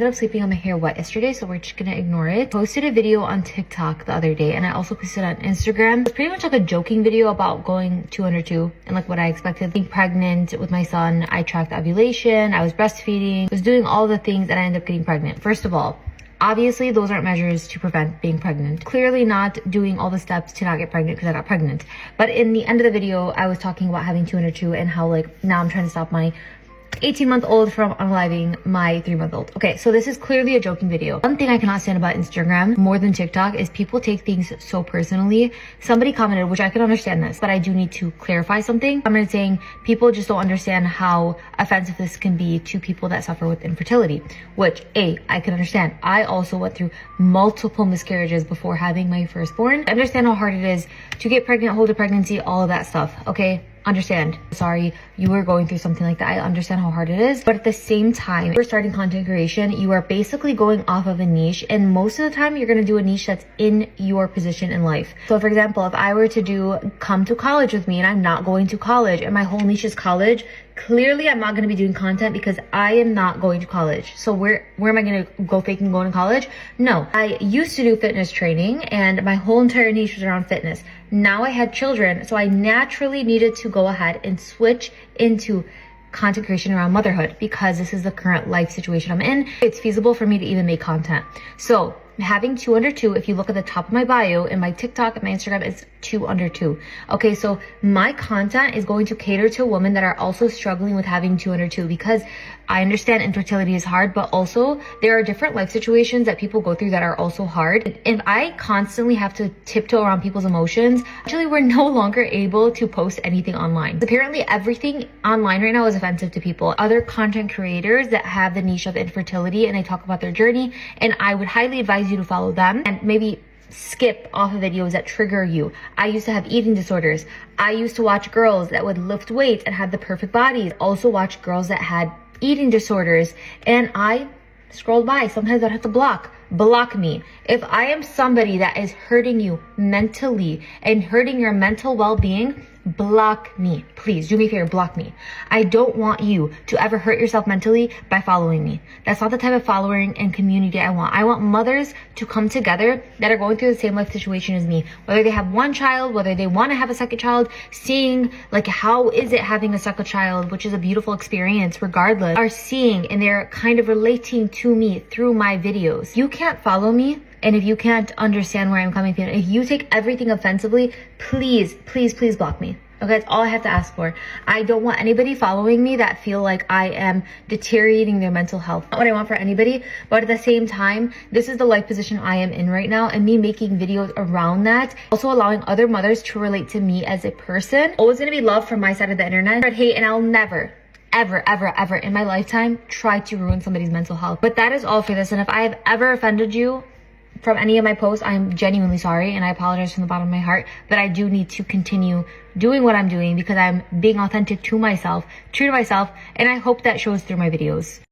ended up sleeping on my hair wet yesterday, so we're just gonna ignore it. Posted a video on TikTok the other day, and I also posted on Instagram. It's pretty much like a joking video about going 2 under 2 and like what I expected. Being pregnant with my son, I tracked ovulation, I was breastfeeding, was doing all the things, and I ended up getting pregnant. First of all, obviously, those aren't measures to prevent being pregnant. Clearly not doing all the steps to not get pregnant because I got pregnant. But in the end of the video, I was talking about having 2 under 2 and how like now I'm trying to stop my 18-month-old from unaliving my 3-month-old. Okay, so this is clearly a joking video. One thing I cannot stand about Instagram more than TikTok is people take things so personally. Somebody commented, which I can understand this, but I do need to clarify something. I'm saying people just don't understand how offensive this can be to people that suffer with infertility, which I can understand. I also went through multiple miscarriages before having my firstborn. I understand how hard it is to get pregnant, hold a pregnancy, all of that stuff, okay? Understand. Sorry you were going through something like that. I understand how hard it is, but at the same time, you're starting content creation, you are basically going off of a niche, and most of the time you're going to do a niche that's in your position in life. So for example, if I were to do come to college with me and I'm not going to college and my whole niche is college, clearly I'm not going to be doing content because I am not going to college. So where am I going to go faking going to college? No. I used to do fitness training and my whole entire niche was around fitness. Now I had children, so I naturally needed to go ahead and switch into content creation around motherhood because this is the current life situation I'm in. It's feasible for me to even make content. So having 2 under 2, if you look at the top of my bio and my TikTok and my Instagram, it's 2 under 2. Okay, so my content is going to cater to women that are also struggling with having 2 under 2 because I understand infertility is hard, but also there are different life situations that people go through that are also hard. And I constantly have to tiptoe around people's emotions. Actually, we're no longer able to post anything online. Apparently, everything online right now is offensive to people. Other content creators that have the niche of infertility and they talk about their journey, and I would highly advise you to follow them and maybe skip off of videos that trigger you. I used to have eating disorders. I used to watch girls that would lift weights and have the perfect bodies. Also watch girls that had eating disorders, and I scrolled by. Sometimes I'd have to block me. If I am somebody that is hurting you mentally and hurting your mental well-being, block me. Please do me a favor, block me. I don't want you to ever hurt yourself mentally by following me. That's not the type of following and community I want. I want mothers to come together that are going through the same life situation as me. Whether they have one child, whether they want to have a second child, seeing like how is it having a second child, which is a beautiful experience regardless, are seeing and they're kind of relating to me through my videos. You can't follow me. And if you can't understand where I'm coming from, if you take everything offensively, please, please, please block me. Okay, that's all I have to ask for. I don't want anybody following me that feel like I am deteriorating their mental health. Not what I want for anybody, but at the same time, this is the life position I am in right now, and me making videos around that, also allowing other mothers to relate to me as a person. Always gonna be love from my side of the internet, but hate, and I'll never, ever, ever, ever in my lifetime try to ruin somebody's mental health. But that is all for this, and if I have ever offended you from any of my posts, I'm genuinely sorry and I apologize from the bottom of my heart, but I do need to continue doing what I'm doing because I'm being authentic to myself, true to myself, and I hope that shows through my videos.